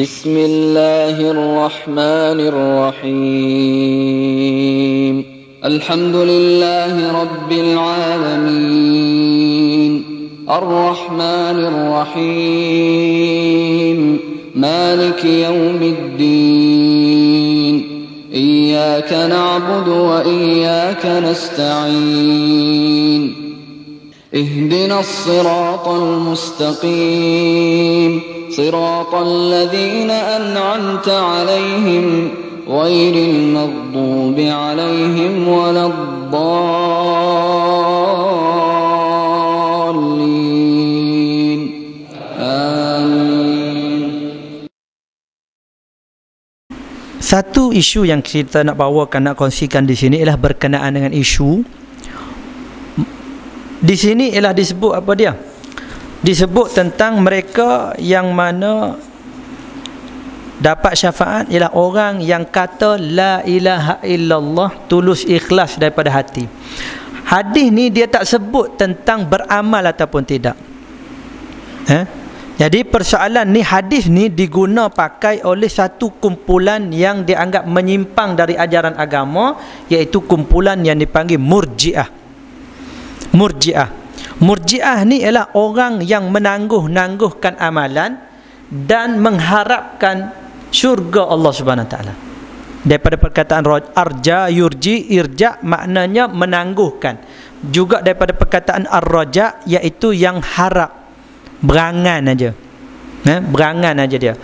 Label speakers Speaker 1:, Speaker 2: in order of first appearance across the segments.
Speaker 1: Bismillahirrahmanirrahim. Alhamdulillahi rabbil alamin. Ar-Rahmanir-Rahim. Maliki yaumiddin. Iyyaka na'budu wa iyyaka nasta'in. اهدنا الصراط المستقيم صراط الذين أنعمت عليهم غير المغضوب عليهم ولا الضالين آمين.
Speaker 2: Satu isu yang kita nak bawakan, nak kongsikan di sini ialah berkenaan dengan isu di sini ialah disebut apa dia? Disebut tentang mereka yang mana dapat syafaat ialah orang yang kata la ilaha illallah tulus ikhlas daripada hati. Hadis ni dia tak sebut tentang beramal ataupun tidak. Jadi persoalan ni, hadis ni diguna pakai oleh satu kumpulan yang dianggap menyimpang dari ajaran agama, iaitu kumpulan yang dipanggil Murji'ah. Murji'ah ni ialah orang yang menangguh-nangguhkan amalan dan mengharapkan syurga Allah Subhanahu Wa Taala. Daripada perkataan arja, yurji, irja maknanya menangguhkan. Juga daripada perkataan ar-raja iaitu yang harap, berangan aja. Berangan aja dia.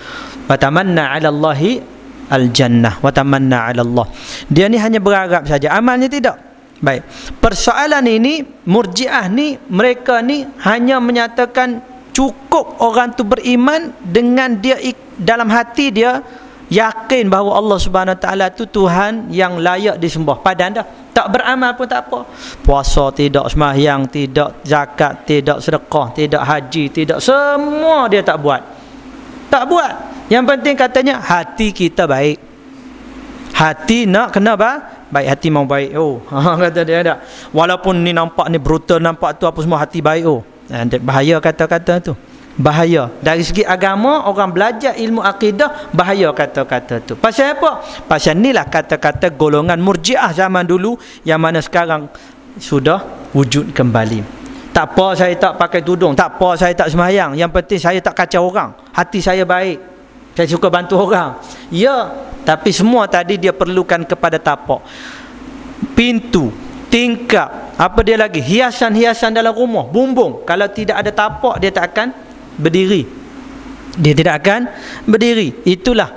Speaker 2: Wa tamanna 'ala Allahi al-jannah, wa tamanna 'ala Allah. Dia ni hanya berharap saja, amalnya tidak. Baik, persoalan ini Murji'ah ni, mereka ni hanya menyatakan cukup orang tu beriman dengan dia dalam hati dia yakin bahawa Allah Subhanahu Wa Taala tu Tuhan yang layak disembah. Padahal dah tak beramal pun tak apa. Puasa tidak, sembahyang tidak, zakat tidak, sedekah tidak, haji tidak, semua dia tak buat. Tak buat. Yang penting katanya hati kita baik. Hati nak kena baik, hati mau baik. Kata dia tak. Walaupun ni nampak ni brutal, nampak tu apa semua, hati baik. Bahaya kata-kata tu. Bahaya. Dari segi agama, orang belajar ilmu akidah, bahaya kata-kata tu. Pasal apa? Pasal inilah kata-kata golongan Murji'ah zaman dulu yang mana sekarang sudah wujud kembali. Tak apa saya tak pakai tudung, tak apa saya tak sembahyang, yang penting saya tak kacau orang, hati saya baik, saya suka bantu orang. Ya, tapi semua tadi dia perlukan kepada tapak, pintu, tingkap, apa dia lagi, hiasan-hiasan dalam rumah, bumbung. Kalau tidak ada tapak, dia tak akan berdiri. Dia tidak akan berdiri. Itulah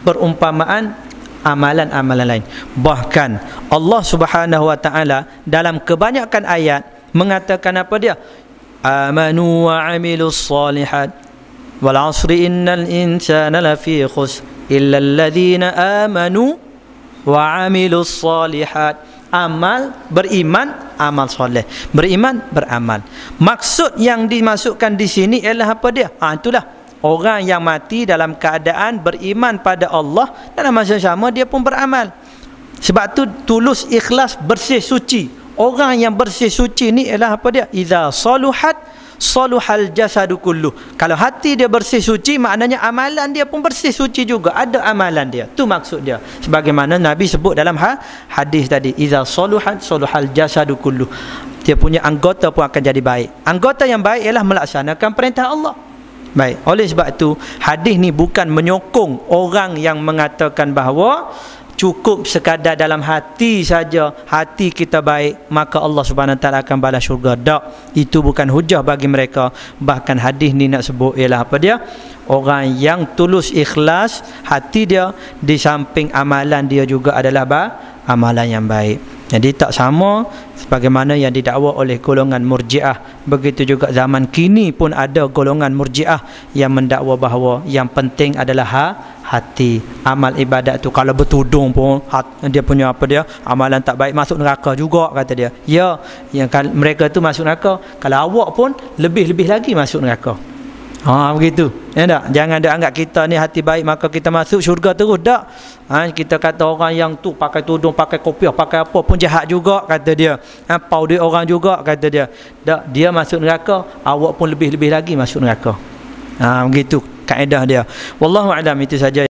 Speaker 2: perumpamaan amalan-amalan lain. Bahkan Allah Subhanahu Wa Taala dalam kebanyakan ayat mengatakan apa dia? Amanu wa amilus salihat wal 'asri innal insana lafi khusr illa alladhina amanu wa amilus salihat. Amal, beriman, amal soleh. Beriman, beramal. Maksud yang dimasukkan di sini ialah apa dia? Itulah orang yang mati dalam keadaan beriman pada Allah, dalam masa sama dia pun beramal. Sebab tu tulus, ikhlas, bersih, suci. Orang yang bersih suci ni ialah apa dia? Iza saluhat saluhal jasadu kullu. Kalau hati dia bersih suci, maknanya amalan dia pun bersih suci juga. Ada amalan dia. Tu maksud dia. Sebagaimana Nabi sebut dalam hadis tadi, iza saluhat saluhal jasadu kullu. Dia punya anggota pun akan jadi baik. Anggota yang baik ialah melaksanakan perintah Allah. Baik. Oleh sebab tu hadis ni bukan menyokong orang yang mengatakan bahawa cukup sekadar dalam hati saja, hati kita baik, maka Allah Subhanahu Wa Taala akan balas syurga. Tak, itu bukan hujah bagi mereka. Bahkan hadis ni nak sebut ialah apa dia? Orang yang tulus ikhlas, hati dia di samping amalan dia juga adalah amalan yang baik. Jadi tak sama sebagaimana yang didakwa oleh golongan Murji'ah. Begitu juga zaman kini pun ada golongan Murji'ah yang mendakwa bahawa yang penting adalah hati. Amal ibadat tu kalau bertudung pun dia punya apa dia, amalan tak baik, masuk neraka juga kata dia. Ya, yang mereka tu masuk neraka, kalau awak pun lebih-lebih lagi masuk neraka. Begitu. Ya tak? Jangan dia anggap kita ni hati baik maka kita masuk syurga terus. Tak. Kita kata orang yang tu pakai tudung, pakai kopiah, pakai apa pun jahat juga kata dia. Pau duit orang juga kata dia. Tak, dia masuk neraka, awak pun lebih-lebih lagi masuk neraka. Begitu. kaedah dia. Wallahu a'lam, itu saja.